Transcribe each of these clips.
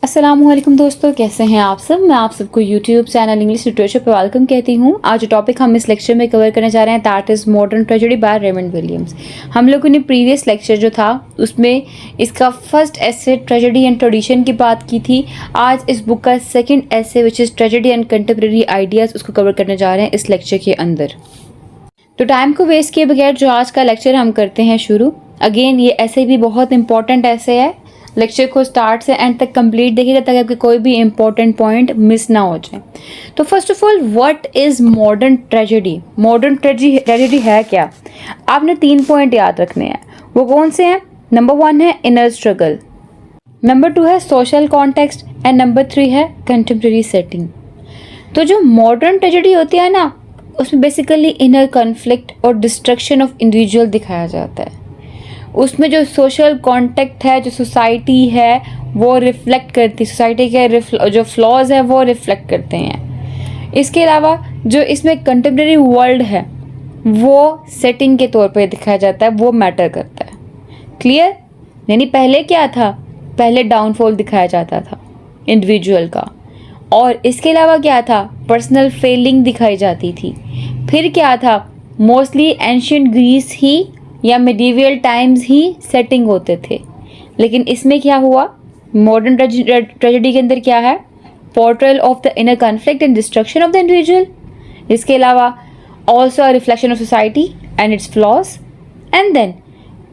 अस्सलामुअलैकुम दोस्तों, कैसे हैं आप सब। मैं आप सबको यूट्यूब चैनल इंग्लिश लिटरेचर पर वेलकम कहती हूँ। आज जो टॉपिक हम इस लेक्चर में कवर करने जा रहे हैं that is modern tragedy by Raymond Williams. हम लोगों ने प्रीवियस लेक्चर जो था उसमें इसका first essay tragedy and tradition की बात की थी। आज इस बुक का second essay which is tragedy and contemporary ideas उसको कवर करने जा रहे हैं इस लेक्चर के अंदर। तो टाइम को वेस्ट किए बगैर जो आज का लेक्चर हम करते हैं शुरू। अगेन ये ऐसे भी बहुत इंपॉर्टेंट ऐसे है, लेक्चर को स्टार्ट से एंड तक कंप्लीट देखिएगा ताकि आपके कोई भी इंपॉर्टेंट पॉइंट मिस ना हो जाए। तो first of all what is modern tragedy. Modern tragedy है क्या, आपने 3 पॉइंट याद रखने हैं। वो कौन से हैं? नंबर 1 है इनर स्ट्रगल, नंबर 2 है सोशल कॉन्टेक्स्ट एंड नंबर 3 है कंटेम्प्रेरी सेटिंग। तो जो मॉडर्न ट्रेजेडी होती है ना, उसमें बेसिकली इनर कॉन्फ्लिक्ट और डिस्ट्रक्शन ऑफ इंडिविजुअल दिखाया जाता है। उसमें जो सोशल कॉन्टेक्ट है, जो सोसाइटी है वो रिफ्लेक्ट करती है, सोसाइटी के जो फ्लॉज है वो रिफ्लेक्ट करते हैं। इसके अलावा जो इसमें कंटेम्प्रेरी वर्ल्ड है वो सेटिंग के तौर पे दिखाया जाता है, वो मैटर करता है। क्लियर? यानी पहले क्या था, पहले डाउनफॉल दिखाया जाता था इंडिविजुअल का, और इसके अलावा क्या था, पर्सनल फेलिंग दिखाई जाती थी। फिर क्या था, मोस्टली एंशियंट ग्रीस ही या मिडीवियल टाइम्स ही सेटिंग होते थे। लेकिन इसमें क्या हुआ, मॉडर्न ट्रेजेडी के अंदर क्या है, portrayal of the inner conflict and destruction of the individual. इसके अलावा also a reflection of society and its flaws. And then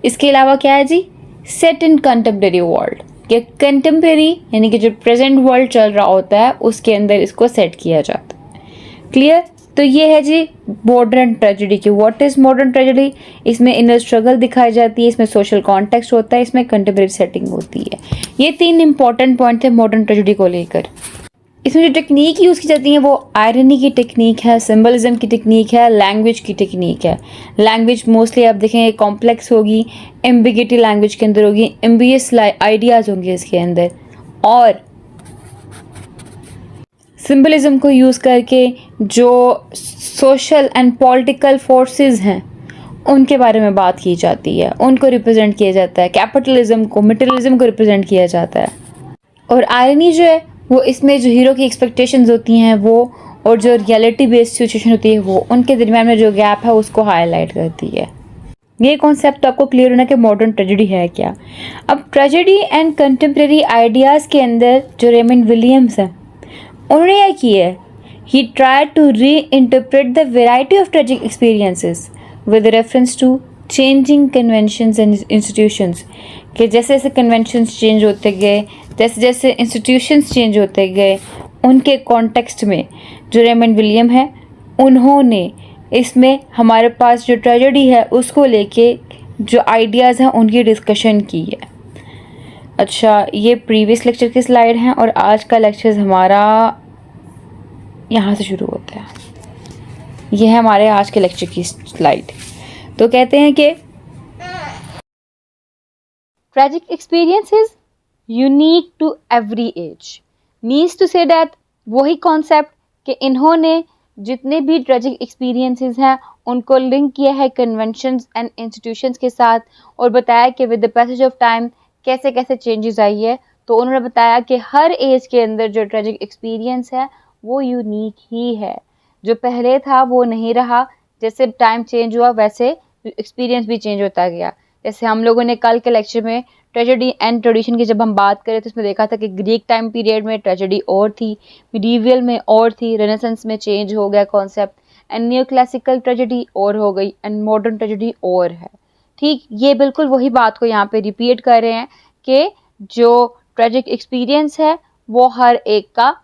इसके अलावा क्या है जी, सेट इन कंटेम्प्रेरी वर्ल्ड, कि कंटेम्प्रेरी यानी कि जो प्रेजेंट वर्ल्ड चल रहा होता है उसके अंदर इसको सेट किया जाता है। क्लियर? तो ये है जी मॉडर्न ट्रेजेडी की। What is modern tragedy? इसमें इनर स्ट्रगल दिखाई जाती है, इसमें सोशल कॉन्टेक्स्ट होता है, इसमें कंटेम्प्रेरी सेटिंग होती है। ये 3 इंपॉर्टेंट पॉइंट थे मॉडर्न ट्रेजेडी को लेकर। इसमें जो टेक्निक यूज़ की जाती है वो आयरनी की टेक्निक है, सिंबलिज्म की टेक्निक है, लैंग्वेज की टेक्निक है। लैंग्वेज मोस्टली आप देखेंगे कॉम्प्लेक्स होगी, एम्बिगिटी लैंग्वेज के अंदर होगी, एम्बियस आइडियाज़ होंगे इसके अंदर, और सिंबलिज्म को यूज़ करके जो सोशल एंड पॉलिटिकल फोर्सेस हैं उनके बारे में बात की जाती है, उनको रिप्रेजेंट किया जाता है। कैपिटलिज्म को, मटेरियलिज्म को रिप्रेजेंट किया जाता है। और आयरनी जो है वो इसमें जो हीरो की एक्सपेक्टेशंस होती हैं वो, और जो रियलिटी बेस्ड सिचुएशन होती है वो, उनके दरमियान में जो गैप है उसको हाईलाइट करती है। ये कॉन्सेप्ट तो आपको क्लियर होना कि मॉडर्न ट्रेजेडी है क्या। अब ट्रेजेडी एंड कंटेम्प्रेरी आइडियाज़ के अंदर जो रेमंड विलियम्स हैं उन्होंने क्या किया है, he try to reinterpret the variety of tragic experiences with reference to changing conventions and institutions. कि जैसे जैसे कन्वेंशंस चेंज होते गए, जैसे जैसे इंस्टीट्यूशंस चेंज होते गए, उनके कॉन्टेक्स्ट में जो रेमंड विलियम है उन्होंने इसमें हमारे पास जो ट्रेजेडी है उसको लेके जो आइडियाज़ हैं उनकी डिस्कशन की है। अच्छा, ये प्रीवियस लेक्चर की स्लाइड हैं और आज का लेक्चर हमारा यहाँ से शुरू होता है। ये है हमारे आज के लेक्चर की स्लाइड। तो कहते हैं कि tragic experiences unique to every age, means to say that वही कॉन्सेप्ट कि इन्होंने जितने भी ट्रेजिक एक्सपीरियंसेस हैं उनको लिंक किया है कन्वेंशंस एंड इंस्टीट्यूशंस के साथ, और बताया कि with the passage of time कैसे कैसे चेंजेस आई है। तो उन्होंने बताया कि हर एज के अंदर जो ट्रेजिक एक्सपीरियंस है वो यूनिक ही है, जो पहले था वो नहीं रहा। जैसे टाइम चेंज हुआ वैसे एक्सपीरियंस भी चेंज होता गया। जैसे हम लोगों ने कल के लेक्चर में ट्रेजेडी एंड ट्रेडिशन की जब हम बात करें तो उसमें देखा था कि ग्रीक टाइम पीरियड में ट्रेजेडी और थी, मिडीवियल में और थी, रेनेसेंस में चेंज हो गया concept, and new classical tragedy और हो गई, एंड मॉडर्न ट्रेजेडी और है। ठीक, ये बिल्कुल वही बात को यहाँ पे रिपीट कर रहे हैं कि जो ट्रेजिक एक्सपीरियंस है वो हर एक का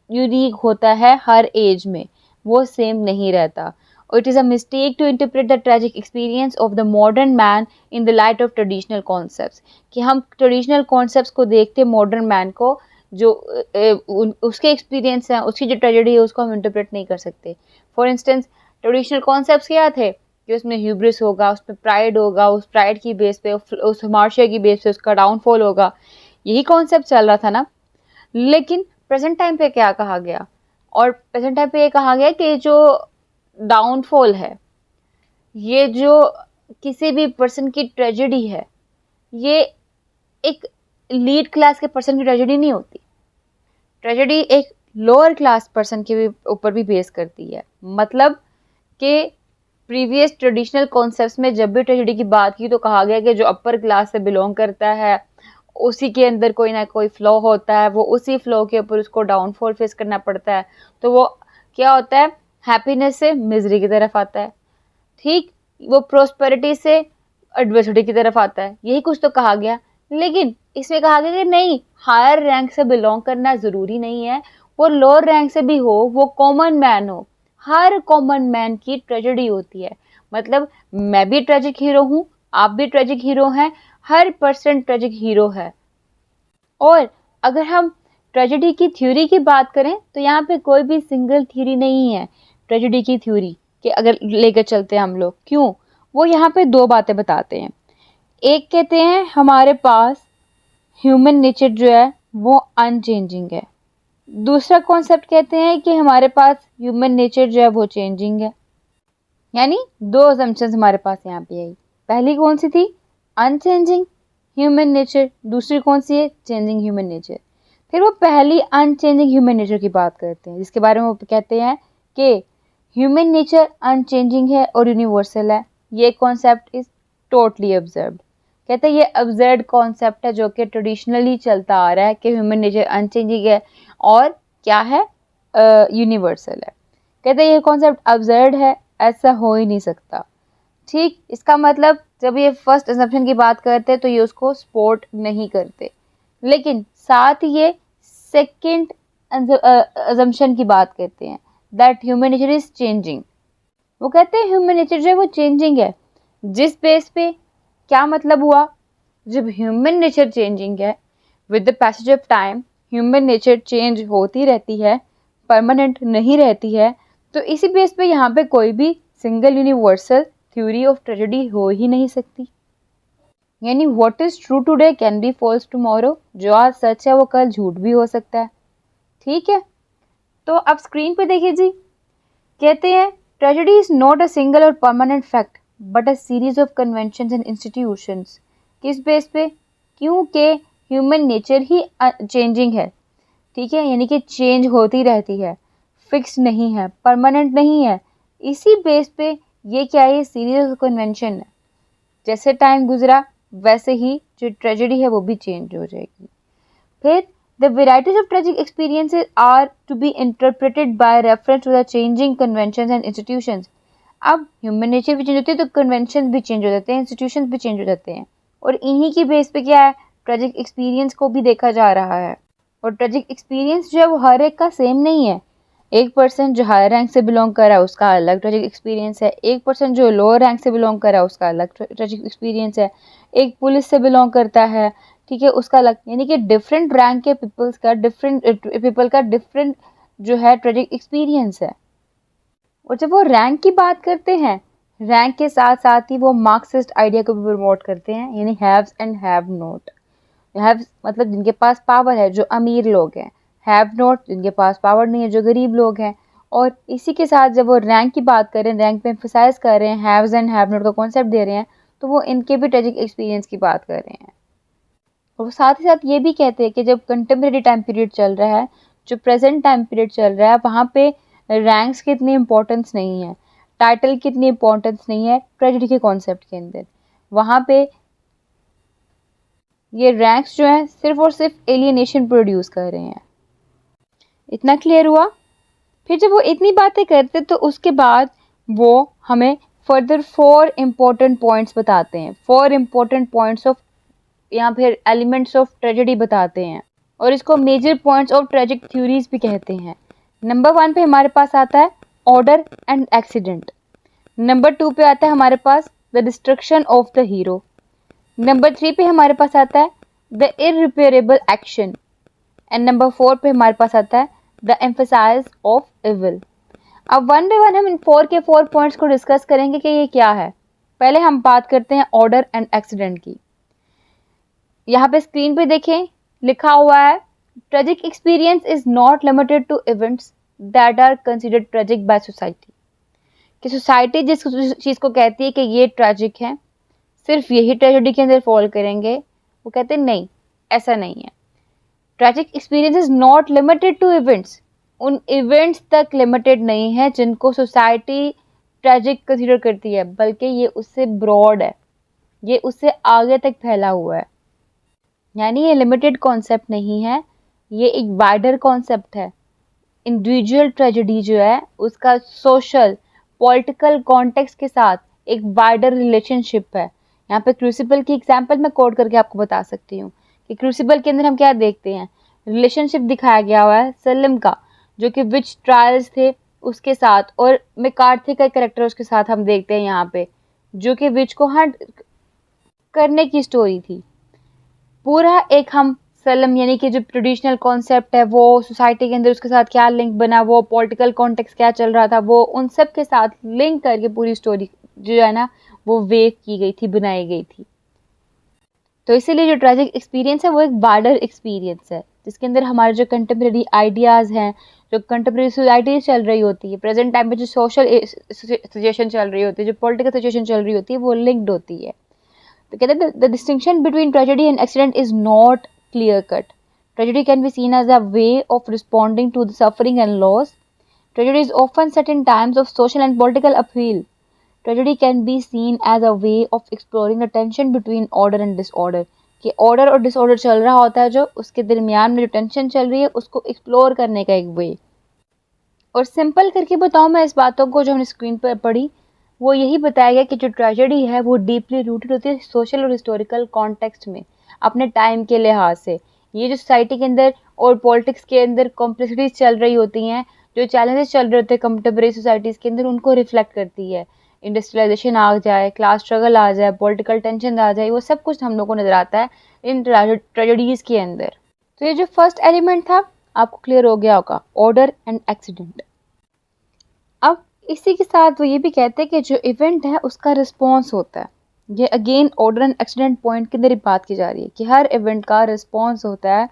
यूनिक होता है, हर एज में वो सेम नहीं रहता। It is a mistake to interpret the tragic experience of the modern man in the light of traditional concepts, कि हम ट्रेडिशनल कॉन्सेप्ट्स को देखते मॉडर्न मैन को जो उसके एक्सपीरियंस हैं, उसकी जो ट्रेजेडी है उसको हम इंटरप्रेट नहीं कर सकते। फॉर इंस्टेंस ट्रेडिशनल कॉन्सेप्ट्स क्या थे कि उसमें ह्यूब्रिस होगा, उसमें प्राइड होगा, उस प्राइड की बेस पे, उस मार्शिया की बेस पे उसका डाउनफॉल होगा, यही कॉन्सेप्ट चल रहा था ना। लेकिन प्रेजेंट टाइम पे क्या कहा गया, और प्रेजेंट टाइम पे ये कहा गया कि जो डाउनफॉल है, ये जो किसी भी पर्सन की ट्रेजेडी है, ये एक लीड क्लास के पर्सन की ट्रेजेडी नहीं होती। ट्रेजेडी एक लोअर क्लास पर्सन के ऊपर भी बेस करती है। मतलब कि प्रीवियस ट्रेडिशनल कॉन्सेप्ट्स में जब भी ट्रेजेडी की बात की तो कहा गया कि जो अपर क्लास से बिलोंग करता है उसी के अंदर कोई ना कोई फ्लॉ होता है, वो उसी फ्लॉ के ऊपर उसको डाउनफॉल फेस करना पड़ता है। तो वो क्या होता है, हैप्पीनेस से मिजरी की तरफ आता है, ठीक, वो प्रोस्पेरिटी से एडवर्सिटी की तरफ आता है। यही कुछ तो कहा गया। लेकिन इसमें कहा गया कि नहीं, हायर रैंक से बिलोंग करना ज़रूरी नहीं है, वो लोअर रैंक से भी हो, वो कॉमन मैन हो, हर कॉमन मैन की ट्रेजेडी होती है। मतलब मैं भी ट्रेजिक हीरो हूँ, आप भी ट्रेजिक हीरो हैं, हर पर्सन ट्रेजिक हीरो है। और अगर हम ट्रेजेडी की थ्योरी की बात करें तो यहाँ पे कोई भी सिंगल थ्योरी नहीं है ट्रेजेडी की थ्योरी के अगर लेकर चलते हैं हम लोग। क्यों? वो यहाँ पे दो बातें बताते हैं। एक कहते हैं हमारे पास ह्यूमन नेचर जो है वो अनचेंजिंग है। दूसरा कॉन्सेप्ट कहते हैं कि हमारे पास ह्यूमन नेचर जो है वो चेंजिंग है। यानी दो असम्पशंस हमारे पास यहाँ पे आई। पहली कौन सी थी? Unchanging human nature. दूसरी कौन सी है? Changing human nature. फिर वो पहली अनचेंजिंग ह्यूमन नेचर की बात करते हैं, जिसके बारे में वो कहते हैं कि ह्यूमन नेचर अनचेंजिंग है और यूनिवर्सल है। ये कॉन्सेप्ट इज टोटली ऑब्जर्व्ड। कहते हैं ये ऑब्जर्व्ड कॉन्सेप्ट है जो कि ट्रेडिशनली चलता आ रहा है कि ह्यूमन नेचर अनचेंजिंग है और क्या है, यूनिवर्सल है। कहते हैं ये कॉन्सेप्ट ऑब्जर्व्ड है, ऐसा हो ही नहीं सकता। ठीक, इसका मतलब जब ये फर्स्ट असम्पशन की बात करते हैं तो ये उसको सपोर्ट नहीं करते। लेकिन साथ ये सेकंड असम्पशन की बात करते हैं, that human nature is changing. वो कहते हैं ह्यूमन नेचर जो है वो चेंजिंग है। जिस बेस पे, क्या मतलब हुआ, जब ह्यूमन नेचर चेंजिंग है, with the passage of time human nature change होती रहती है, परमानेंट नहीं रहती है, तो इसी बेस पे यहाँ पे कोई भी single universal theory of tragedy हो ही नहीं सकती। यानी what is true today can be false tomorrow. जो आज सच है वो कल झूठ भी हो सकता है। ठीक है, तो अब स्क्रीन पे देखिए जी। कहते हैं tragedy is not a single और permanent fact but a series of conventions and institutions. किस बेस पे? क्योंकि ह्यूमन नेचर ही चेंजिंग है। ठीक है, यानी कि चेंज होती रहती है, फिक्स नहीं है, परमानेंट नहीं है। इसी बेस पे ये क्या है, सीरीज ऑफ कन्वेंशन है। जैसे टाइम गुजरा वैसे ही जो ट्रेजेडी है वो भी चेंज हो जाएगी। फिर the varieties of tragic experiences are to be interpreted by reference to the changing conventions and institutions. अब ह्यूमन नेचर भी चेंज होती है तो कन्वेंशन भी चेंज हो जाते हैं, इंस्टीट्यूशंस भी चेंज हो जाते हैं। और इन्हीं की बेस पे क्या है, ट्रेजिक एक्सपीरियंस को भी देखा जा रहा है। और ट्रेजिक एक्सपीरियंस जो है वो हर एक का सेम नहीं है। एक पर्सन जो हायर रैंक से बिलोंग कर रहा है उसका अलग ट्रेजिक एक्सपीरियंस है, एक पर्सन जो लोअर रैंक से बिलोंग कर रहा है उसका अलग ट्रेजिक एक्सपीरियंस है, एक पुलिस से बिलोंग करता है, ठीक है, उसका अलग। यानी कि डिफरेंट रैंक के पीपल का डिफरेंट जो है ट्रेजिक एक्सपीरियंस है। और जब वो रैंक की बात करते हैं, रैंक के साथ साथ ही वो मार्क्सिस्ट आइडिया को भी प्रमोट करते हैं, यानी haves and have not. Have मतलब जिनके पास पावर है, जो अमीर लोग हैं, हैव नॉट जिनके पास पावर नहीं है, जो गरीब लोग हैं। और इसी के साथ जब वो रैंक की बात कर रहे हैं, रैंक पे एम्फसाइज कर रहे हैं, हैव्स एंड हैव नॉट का कॉन्सेप्ट दे रहे हैं, तो वो इनके भी ट्रेजिक एक्सपीरियंस की बात कर रहे हैं। और वो साथ ही साथ ये भी कहते हैं कि जब कंटेम्प्रेरी टाइम पीरियड चल रहा है, जो प्रेजेंट टाइम पीरियड चल रहा है, वहाँ पे रैंक्स की इतनी इंपॉर्टेंस नहीं है, टाइटल की इतनी इंपॉर्टेंस नहीं है ट्रेजेडी के कॉन्सेप्ट के अंदर। वहाँ पे ये रैंक्स जो हैं सिर्फ और सिर्फ एलियनेशन प्रोड्यूस कर रहे हैं। इतना क्लियर हुआ? फिर जब वो इतनी बातें करते तो उसके बाद वो हमें फर्दर 4 इम्पोर्टेंट पॉइंट्स बताते हैं, 4 इम्पोर्टेंट पॉइंट्स ऑफ या फिर एलिमेंट्स ऑफ ट्रेजेडी बताते हैं। और इसको major points of tragic theories भी कहते हैं। नंबर 1 पे हमारे पास आता है ऑर्डर एंड एक्सीडेंट। नंबर 2 पे आता है हमारे पास the destruction of the hero. Number 3 पे हमारे पास आता है the irreparable action. And number 4 पे हमारे पास आता है द एम्फसाइज ऑफ इविल। अब वन बाय वन हम इन 4 के 4 पॉइंट्स को डिस्कस करेंगे कि ये क्या है। पहले हम बात करते हैं ऑर्डर एंड एक्सीडेंट की। यहाँ पे स्क्रीन पे देखें, लिखा हुआ है tragic experience is not limited to events that are considered tragic by society. कि सोसाइटी जिस चीज़ को कहती है कि ये ट्रेजिक है, सिर्फ यही ट्रेजेडी के अंदर फॉल करेंगे। वो कहते हैं नहीं, ऐसा नहीं है। Tragic experience is not limited to events, उन इवेंट्स तक लिमिटेड नहीं है जिनको सोसाइटी ट्रैजिक कंसीडर करती है, बल्कि ये उससे ब्रॉड है, ये उससे आगे तक फैला हुआ है। यानी ये लिमिटेड कॉन्सेप्ट नहीं है, ये एक वाइडर कॉन्सेप्ट है। इंडिविजुअल ट्रेजेडी जो है उसका सोशल पॉलिटिकल कॉन्टेक्स्ट के साथ एक वाइडर रिलेशनशिप है। यहाँ पे क्रूसिबल की एग्जांपल मैं कोट करके आपको बता सकती हूँ कि क्रूसिबल के अंदर हम क्या देखते हैं, रिलेशनशिप दिखाया गया हुआ है सलीम का, जो कि विच ट्रायल्स थे उसके साथ, और मैकार्थी का कैरेक्टर उसके साथ हम देखते हैं यहाँ पे, जो कि विच को हंट करने की स्टोरी थी। पूरा एक हम सलम यानी कि जो ट्रेडिशनल कॉन्सेप्ट है वो सोसाइटी के अंदर उसके साथ क्या लिंक बना, वो पॉलिटिकल कॉन्टेक्स्ट क्या चल रहा था, वो उन सब के साथ लिंक करके पूरी स्टोरी जो है ना वो वेव की गई थी, बनाई गई थी। तो इसीलिए जो ट्रैजिक एक्सपीरियंस है वो एक बार्डर एक्सपीरियंस है, जिसके अंदर हमारे जो कंटेम्प्रेरी आइडियाज़ हैं, जो कंटेम्प्रेरी सोसाइटी चल रही होती है, प्रेजेंट टाइम में जो सोशल सिचुएशन चल रही होती है, जो पॉलिटिकल सिचुएशन चल रही होती है, वो लिंक्ड होती है। तो कहते हैं the distinction between tragedy and accident is not clear cut. Tragedy can be seen as a way of responding to the suffering and loss. Tragedy is often set in times of social and political upheaval. Tragedy can be seen as a way of exploring the tension between order and disorder. कि order और disorder चल रहा होता है, जो उसके दरमियान में जो टेंशन चल रही है उसको एक्सप्लोर करने का एक वे। और सिंपल करके बताऊँ मैं इस बातों को जो हमने स्क्रीन पर पढ़ी, वो यही बताया गया कि जो ट्रेजेडी है वो डीपली रूटेड होती है सोशल और हिस्टोरिकल कॉन्टेक्स्ट में, अपने टाइम के लिहाज से। ये जो सोसाइटी के अंदर और पॉलिटिक्स के अंदर कॉम्प्लेक्सिटीज चल रही होती हैं, जो चैलेंजेस चल रहे होते हैं कंटेम्प्रेरी सोसाइटीज़ के अंदर, उनको रिफ्लेक्ट करती है। इंडस्ट्रियलाइजेशन आ जाए, क्लास स्ट्रगल आ जाए, पॉलिटिकल टेंशन आ जाए, वो सब कुछ हम लोग को नज़र आता है इन ट्रेजेडीज़ के अंदर। तो ये जो फर्स्ट एलिमेंट था आपको क्लियर हो गया होगा, ऑर्डर एंड एक्सीडेंट। अब इसी के साथ वो ये भी कहते हैं कि जो इवेंट है उसका रिस्पॉन्स होता है। ये again order and accident point के अंदर ही बात की जा रही है कि हर इवेंट का रिस्पॉन्स होता है।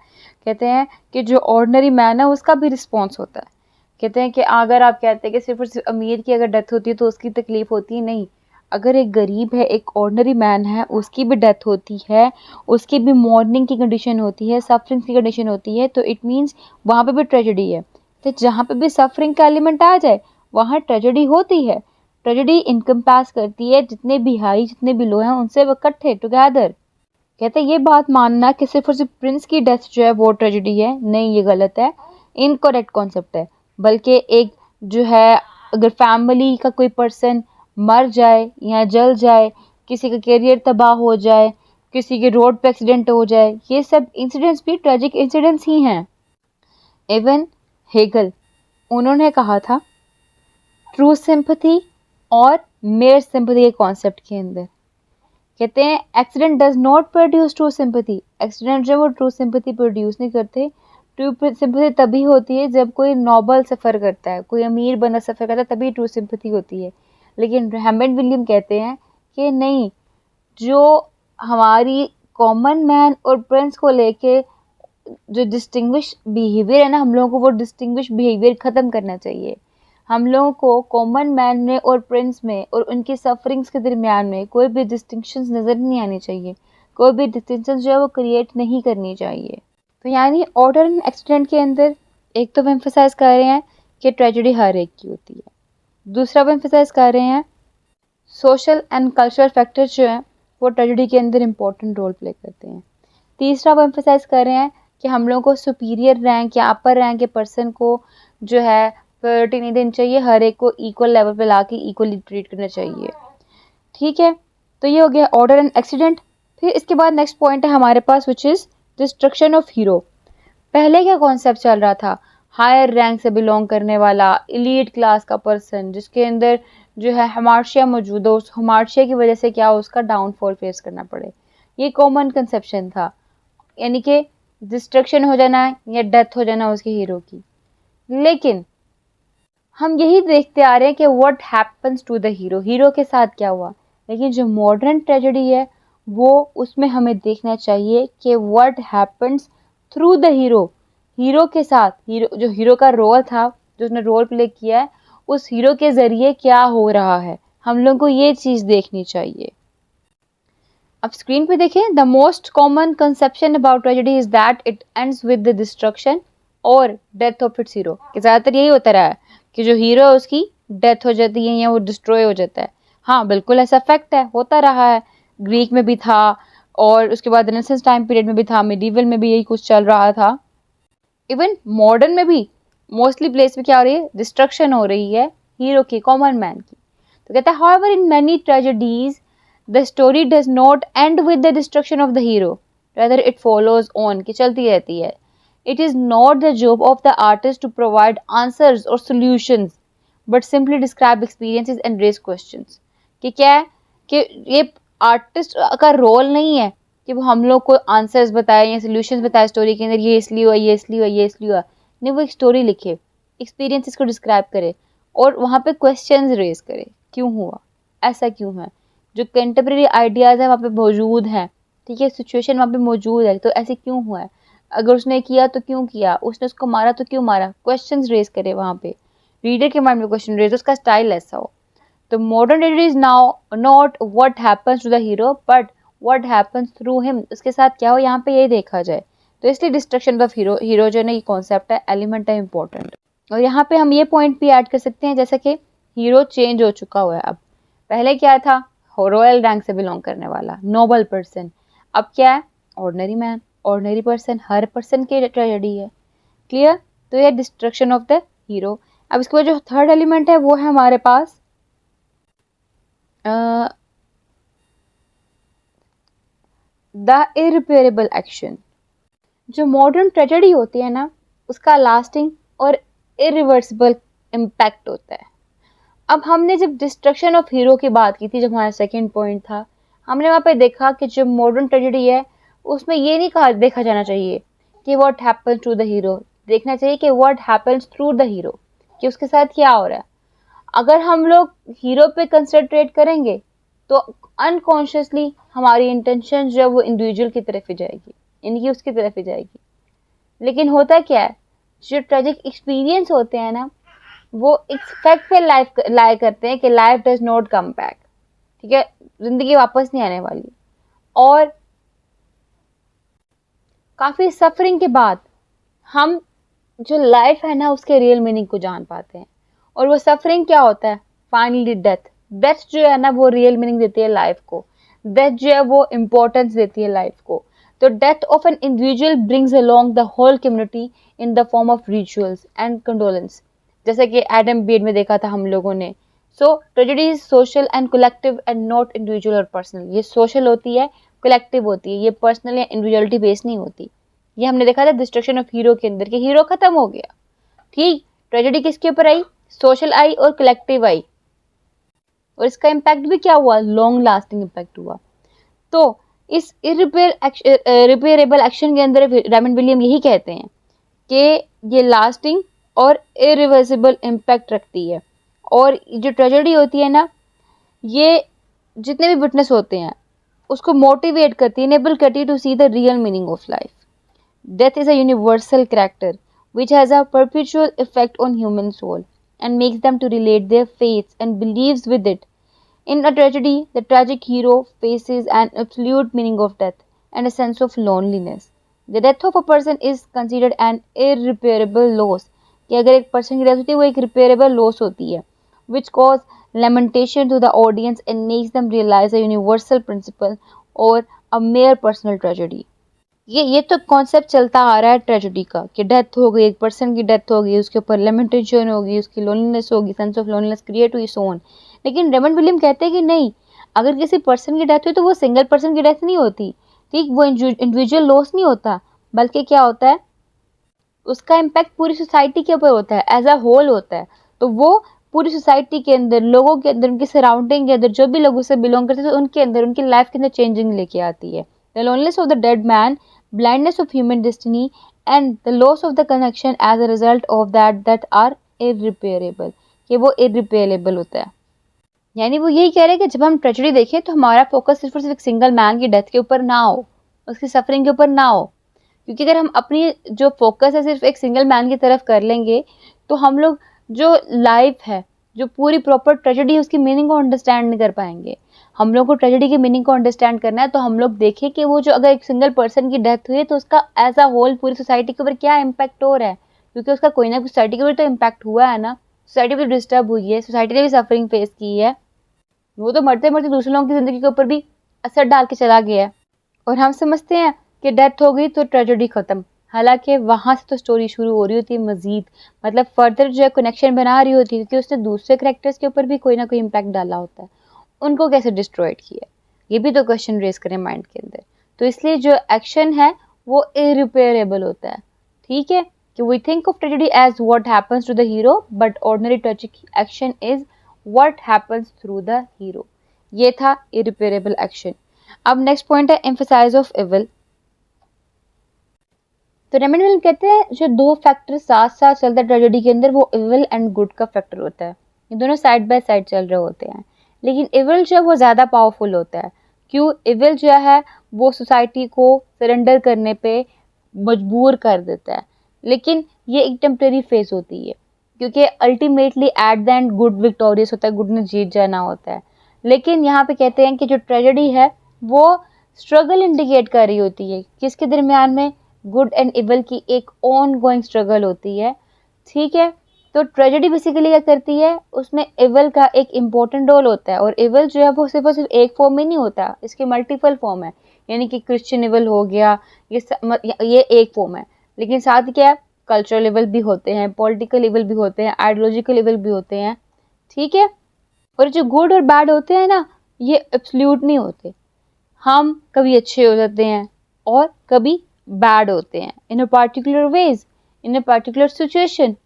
कहते हैं कि जो ऑर्डिनरी मैन है उसका भी रिस्पॉन्स होता है। कहते हैं कि अगर आप कहते हैं कि सिर्फ और सिर्फ अमीर की अगर डेथ होती है तो उसकी तकलीफ़ होती है, नहीं, अगर एक गरीब है, एक ऑर्डिनरी मैन है, उसकी भी डेथ होती है, उसकी भी मॉर्निंग की कंडीशन होती है, सफरिंग की कंडीशन होती है, तो इट मीन्स वहाँ पे भी ट्रेजेडी है। तो जहाँ पे भी सफरिंग का एलिमेंट आ जाए वहाँ ट्रेजेडी होती है। ट्रेजेडी इनकम्पास करती है जितने भी हाई जितने भी लो हैं उनसे वो इकट्ठे टुगेदर। कहते हैं ये बात मानना कि सिर्फ और सिर्फ प्रिंस की डेथ जो है वो ट्रेजेडी है, नहीं, ये गलत है, इनकरेक्ट कॉन्सेप्ट है। बल्कि एक जो है अगर फैमिली का कोई पर्सन मर जाए या जल जाए, किसी का करियर तबाह हो जाए, किसी के रोड पे एक्सीडेंट हो जाए, ये सब इंसिडेंट्स भी ट्रेजिक इंसिडेंट्स ही हैं। इवन हेगल उन्होंने कहा था ट्रू सिंपैथी और मेयर सिंपैथी के कॉन्सेप्ट के अंदर, कहते हैं accident does not produce true sympathy. Accident जो वो ट्रू सिंपैथी प्रोड्यूस नहीं करते। ट्रू सिंपैथी तभी होती है जब कोई नोबल सफ़र करता है, कोई अमीर बंदा सफ़र करता है, तभी ट्रू सिंपैथी होती है। लेकिन हेमंड विलियम कहते हैं कि नहीं, जो हमारी कॉमन मैन और प्रिंस को लेके जो डिस्टिंग्विश बिहेवियर है ना, हम लोगों को वो डिस्टिंग्विश बिहेवियर ख़त्म करना चाहिए। हम लोगों को कॉमन मैन में और प्रिंस में और उनकी सफरिंग्स के दरमियान में कोई भी डिस्टिंक्शंस नज़र नहीं आनी चाहिए, कोई भी डिस्टिंक्शंस जो है वो क्रिएट नहीं करनी चाहिए। तो यानी ऑर्डर एंड एक्सीडेंट के अंदर एक तो वो एम्फसाइज कर रहे हैं कि ट्रेजेडी हर एक की होती है, दूसरा वो एम्फसाइज कर रहे हैं सोशल एंड कल्चरल फैक्टर्स जो हैं वो ट्रेजेडी के अंदर इंपॉर्टेंट रोल प्ले करते हैं, तीसरा वो एम्फसाइज कर रहे हैं कि हम लोगों को सुपीरियर रैंक या अपर रैंक के पर्सन को जो है प्रायोरिटी नहीं देनी चाहिए, हर एक को इक्वल लेवल पे ला के इक्वली ट्रीट करना चाहिए। ठीक है, तो ये हो गया ऑर्डर एंड एक्सीडेंट। फिर इसके बाद नेक्स्ट पॉइंट है हमारे पास which is destruction of hero. पहले क्या कॉन्सेप्ट चल रहा था, हायर रैंक से बिलोंग करने वाला इलीट क्लास का पर्सन जिसके अंदर जो है हमार्शिया मौजूद हो, उस हमार्शिया की वजह से क्या उसका डाउनफॉल फेस करना पड़े, ये कॉमन कंसेप्शन था। यानी कि डिस्ट्रक्शन हो जाना या डेथ हो जाना उसके हीरो की। लेकिन हम यही देखते आ रहे हैं कि what happens to the hero, hero के साथ क्या हुआ। लेकिन जो मॉडर्न ट्रेजेडी है वो उसमें हमें देखना चाहिए कि what happens through the hero, hero के साथ, हीरो जो हीरो का रोल था, जो उसने रोल प्ले किया है, उस हीरो के ज़रिए क्या हो रहा है, हम लोग को ये चीज़ देखनी चाहिए। अब स्क्रीन पे देखें, the most common conception about tragedy is that it ends with the destruction और डेथ ऑफ इट्स हीरो। कि ज़्यादातर यही होता रहा है कि जो हीरो है उसकी डेथ हो जाती है या वो डिस्ट्रॉय हो जाता है। हाँ, बिल्कुल ऐसा फैक्ट है, होता रहा है। ग्रीक में भी था और उसके बाद रेनेसांस टाइम पीरियड में भी था, मिडीवल में भी यही कुछ चल रहा था। इवन मॉडर्न में भी मोस्टली प्लेस में क्या हो रही है, डिस्ट्रक्शन हो रही है हीरो की, कॉमन मैन की। तो कहता है however in many tragedies the story does not end with the destruction of the hero, rather it follows on, कि चलती रहती है। It is not the job of the artist to provide answers और solutions but simply describe experiences and raise questions. कि क्या है कि ये आर्टिस्ट का रोल नहीं है कि वो हम लोग को आंसर्स बताए या सोल्यूशंस बताए स्टोरी के अंदर, ये इसलिए हुआ, ये इसलिए हुआ, ये इसलिए हुआ। नहीं, वो एक स्टोरी लिखे, एक्सपीरियंसेस को डिस्क्राइब करे और वहाँ पे क्वेश्चंस रेज करे, क्यों हुआ, ऐसा क्यों है, जो कंटेम्प्रेरी आइडियाज़ है वहाँ पे मौजूद हैं, ठीक है, सिचुएशन वहाँ पे मौजूद है, तो ऐसे क्यों हुआ है, अगर उसने किया तो क्यों किया, उसने उसको मारा तो क्यों मारा, क्वेश्चंस रेज करे वहाँ पे, रीडर के माइंड में क्वेश्चन रेज, उसका स्टाइल ऐसा हो। तो modern tragedy is now not what happens to the hero but what happens through him, उसके साथ क्या हो यहाँ पे ये देखा जाए। तो इसलिए डिस्ट्रक्शन ऑफ हीरो जो है ना, ये कॉन्सेप्ट है, एलिमेंट है इंपॉर्टेंट। और यहाँ पे हम ये पॉइंट भी ऐड कर सकते हैं जैसे कि हीरो चेंज हो चुका हुआ है। अब पहले क्या था, रॉयल रैंक से बिलोंग करने वाला नोबल पर्सन, अब क्या है, ऑर्डिनरी मैन, ऑर्डिनरी पर्सन, हर पर्सन की ट्रेजेडी है। क्लियर? तो ये डिस्ट्रक्शन ऑफ द हीरो। अब इसके बाद जो थर्ड एलिमेंट है वो है हमारे पास द इरिपेरेबल एक्शन। जो मॉडर्न ट्रेजेडी होती है ना, उसका लास्टिंग और इरिवर्सिबल इम्पैक्ट होता है। अब हमने जब डिस्ट्रक्शन ऑफ हीरो की बात की थी, जब हमारा सेकंड पॉइंट था, हमने वहाँ पे देखा कि जो मॉडर्न ट्रेजेडी है उसमें ये नहीं कहा देखा जाना चाहिए कि what happens to the hero, देखना चाहिए कि what happens through the hero, कि उसके साथ क्या हो रहा है। अगर हम लोग हीरो पे कंसंट्रेट करेंगे तो अनकॉन्शियसली हमारी इंटेंशन जो है वो इंडिविजुअल की तरफ ही जाएगी, इनकी उसकी तरफ ही जाएगी। लेकिन होता क्या है, जो ट्रेजिक एक्सपीरियंस होते हैं ना, वो इस फैक्ट पे लाइफ लाई करते हैं कि life does not come back, ठीक है, जिंदगी वापस नहीं आने वाली। और काफी सफरिंग के बाद हम जो लाइफ है ना उसके रियल मीनिंग को जान पाते हैं। और वो सफरिंग क्या होता है, फाइनली डेथ। डेथ जो है ना वो रियल मीनिंग देती है लाइफ को, डेथ जो है वो इम्पोर्टेंस देती है लाइफ को। तो death of an individual brings along the whole community in the form of rituals and condolence, जैसे कि एडम बीड में देखा था हम लोगों ने। So tragedy is social and collective and not individual और पर्सनल। ये सोशल होती है, कलेक्टिव होती है, ये पर्सनल या इंडिविजुअलिटी बेस्ड नहीं होती। ये हमने देखा था डिस्ट्रक्शन ऑफ हीरो के अंदर कि हीरो खत्म हो गया, ठीक, ट्रेजेडी किसके ऊपर आई, सोशल आई और कलेक्टिव आई, और इसका इम्पैक्ट भी क्या हुआ, लॉन्ग लास्टिंग इम्पैक्ट हुआ। तो इस इरिपेरेबल एक्शन के अंदर रेमंड विलियम यही कहते हैं कि ये लास्टिंग और इरिवर्सिबल इम्पैक्ट रखती है। और जो ट्रेजेडी होती है ना, ये जितने भी विटनेस होते हैं उसको मोटिवेट करती है, इनेबल करती है to see the real meaning of life. Death is a universal character which has a perpetual effect on human soul and makes them to relate their faiths and beliefs with it. In a tragedy, the tragic hero faces an absolute meaning of death and a sense of loneliness. The death of a person is considered an irreparable loss. कि अगर एक person की death होती है वो एक repairable loss होती है, which cause lamentation to the audience and makes them realize a universal principle or a mere personal tragedy. ये तो कॉन्सेप्ट चलता आ रहा है ट्रेजेडी का कि डेथ हो गई, एक पर्सन की डेथ हो गई, उसके ऊपर लेमेंटेशन होगी, उसकी लोनलीनेस होगी, सेंस ऑफ लोनलीनेस क्रिएट हुई, सो ऑन। लेकिन रेमंड विलियम कहते हैं कि नहीं, अगर किसी पर्सन की डेथ हुई तो वो सिंगल पर्सन की डेथ नहीं होती, ठीक, वो इंडिविजुअल लॉस नहीं होता, बल्कि क्या होता है, उसका इम्पैक्ट पूरी सोसाइटी के ऊपर होता है, एज अ होल होता है। तो वो पूरी सोसाइटी के अंदर, लोगों के अंदर, उनकी सराउंडिंग के अंदर, जो भी लोग उससे बिलोंग करते हैं, तो उनके अंदर, उनकी लाइफ के अंदर चेंजिंग लेके आती है। The loneliness of the dead man, blindness of human destiny and the loss of the connection as a result of that are irreparable, कि वो irreparable होता है। यानी वो यही कह रहे हैं कि जब हम ट्रेजेडी देखें तो हमारा फोकस सिर्फ और सिर्फ एक सिंगल मैन की डेथ के ऊपर ना हो, उसकी सफरिंग के ऊपर ना हो, क्योंकि अगर हम अपनी जो फोकस है सिर्फ एक सिंगल मैन की तरफ कर लेंगे तो हम लोग जो लाइफ है, जो पूरी प्रॉपर ट्रेजेडी है, उसकी मीनिंग को अंडरस्टैंड नहीं कर पाएंगे। हम लोग को ट्रेजेडी की मीनिंग को अंडरस्टैंड करना है, तो हम लोग देखें कि वो जो अगर एक सिंगल पर्सन की डेथ हुई है तो उसका एज अ होल पूरी सोसाइटी के ऊपर क्या इम्पैक्ट हो रहा है, क्योंकि उसका कोई ना कोई सोसाइटी के ऊपर तो इम्पैक्ट हुआ है ना, सोसाइटी भी डिस्टर्ब हुई है, सोसाइटी ने भी सफरिंग फेस की है, वो तो मरते मरते दूसरे लोगों की ज़िंदगी के ऊपर भी असर डाल के चला गया है। और हम समझते हैं कि डेथ हो गई तो ट्रेजेडी ख़त्म, हालांकि वहाँ से तो स्टोरी शुरू हो रही होती है मज़ीद, मतलब फर्दर जो है कनेक्शन बना रही होती है, क्योंकि उसने दूसरे करेक्टर्स के ऊपर भी कोई ना कोई इम्पैक्ट डाला होता है, उनको कैसे डिस्ट्रॉयड किया, ये भी तो क्वेश्चन रेज करें माइंड के अंदर। तो इसलिए जो एक्शन है वो इरिपेयरेबल होता है, ठीक है, कि we think of tragedy as what happens to the hero, but ordinary tragic action is what happens through the hero. ये था इरिपेयरेबल एक्शन। अब नेक्स्ट पॉइंट है एम्फसाइज ऑफ इविल। तो रेमंड विलियम कहते हैं जो दो फैक्टर साथ साथ चलते हैं ट्रेजेडी के अंदर, वो इविल एंड गुड का फैक्टर होता है, ये दोनों साइड बाय साइड चल रहे होते हैं, लेकिन इविल जो है वो ज़्यादा पावरफुल होता है। क्यों? इविल जो है वो सोसाइटी को सरेंडर करने पे मजबूर कर देता है, लेकिन ये एक टेम्परेरी फेज होती है, क्योंकि ultimately at the end good victorious होता है, गुड ने जीत जाना होता है। लेकिन यहाँ पे कहते हैं कि जो ट्रेजेडी है वो स्ट्रगल इंडिकेट कर रही होती है, किसके दरमियान में, गुड एंड इविल की एक ऑन गोइंग स्ट्रगल होती है, ठीक है। तो ट्रेजेडी बेसिकली क्या करती है, उसमें इविल का एक इम्पोर्टेंट रोल होता है, और इविल जो है वो सिर्फ और सिर्फ एक फॉर्म में नहीं होता, इसके मल्टीपल फॉर्म है, यानी कि क्रिश्चियन इविल हो गया, ये एक फॉर्म है, लेकिन साथ ही क्या है, कल्चरल इविल भी होते हैं, पॉलिटिकल इविल भी होते हैं, आइडियोलॉजिकल इविल भी होते हैं, ठीक है। और जो गुड और बैड होते हैं ना, ये एब्सोल्यूट नहीं होते, हम कभी अच्छे हो जाते हैं और कभी बैड होते हैं, in a particular ways, in a particular situation,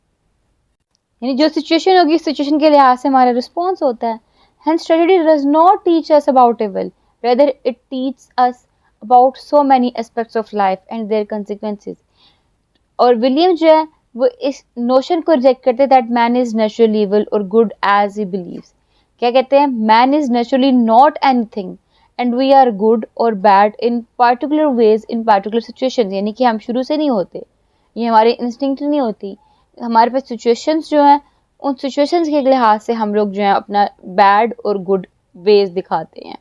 यानी जो सिचुएशन होगी सिचुएशन के लिहाज से हमारा रिस्पॉन्स होता है। Hence tragedy does not teach us about evil, rather it teaches us about so many aspects of life and their consequences। और विलियम जो है वो इस नोशन को रिजेक्ट करते हैं that man is naturally evil और गुड एज ही बिलीव्स। क्या कहते हैं, man is naturally not anything and we are good और bad in particular ways in particular situations, यानी कि हम शुरू से नहीं होते, ये हमारे इंस्टिंक्ट नहीं होती, हमारे पास सिचुएशंस जो हैं उन सिचुएशंस के लिहाज से हम लोग जो है अपना बैड और गुड वेज दिखाते हैं।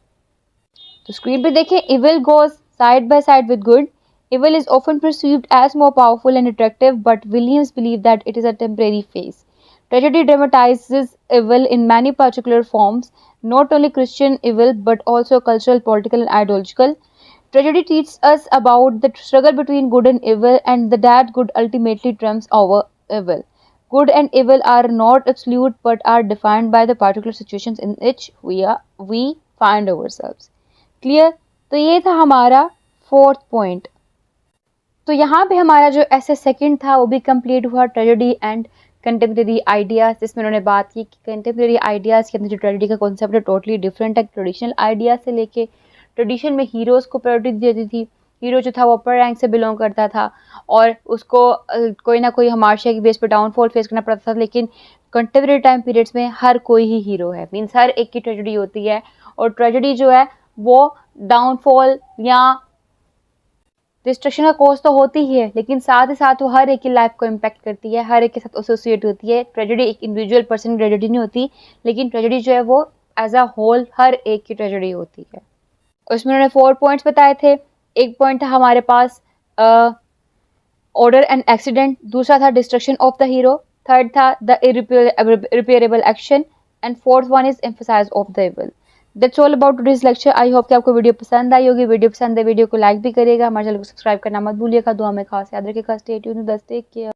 तो स्क्रीन पे देखें, evil goes side by side with good. Evil is often perceived as more powerful and attractive, but Williams believed that it is a temporary phase. Tragedy dramatizes evil in many particular forms, not only Christian evil but also cultural, political, and ideological. Tragedy teaches us about the struggle between good and evil, and that good ultimately trumps over evil. Good and evil are not absolute but are defined by the particular situations in which we find ourselves. Clear? तो ये था हमारा fourth point. तो यहाँ पे हमारा जो ऐसे सेकंड था वो भी कंप्लीट हुआ, ट्रेजेडी एंड कंटेम्प्रेरी आइडियाज़, जिसमें उन्होंने बात की कि कंटेम्प्रेरी आइडियाज़ के अंदर जो ट्रेजेडी का कॉन्सेप्ट है टोटली डिफरेंट है ट्रेडिशनल आइडियाज़ से लेके। ट्रेडिशन में हीरोज़ को प्रायोरिटी दी जाती थी, हीरो जो था वो अपर रैंक से बिलोंग करता था और उसको कोई ना कोई हमाशा की बेस पर डाउनफॉल फेस करना पड़ता था, लेकिन कंटेम्प्रेरी टाइम पीरियड्स में हर कोई ही हीरो है, मीन्स हर एक की ट्रेजेडी होती है, और ट्रेजेडी जो है वो डाउनफॉल या डिस्ट्रक्शन का कॉज तो होती ही है, लेकिन साथ ही साथ वो हर एक की लाइफ को इम्पैक्ट करती है, हर एक के साथ एसोसिएट होती है। ट्रेजेडी एक इंडिविजुअल पर्सन की ट्रेजेडी नहीं होती, लेकिन ट्रेजेडी जो है वो एज अ होल हर एक की ट्रेजेडी होती है। उसमें उन्होंने 4 पॉइंट्स बताए थे। एक पॉइंट था हमारे पास ऑर्डर एंड एक्सीडेंट, दूसरा था destruction of the hero, third था the irreparable action, and fourth one is emphasise of the evil. That's all about today's lecture. I hope कि आपको वीडियो पसंद आई होगी। वीडियो पसंद है वीडियो को लाइक भी करिएगा, हमारे चैनल को सब्सक्राइब करना मत भूलिएगा। दुआ में खास याद रखिएगा। Stay tuned, take care.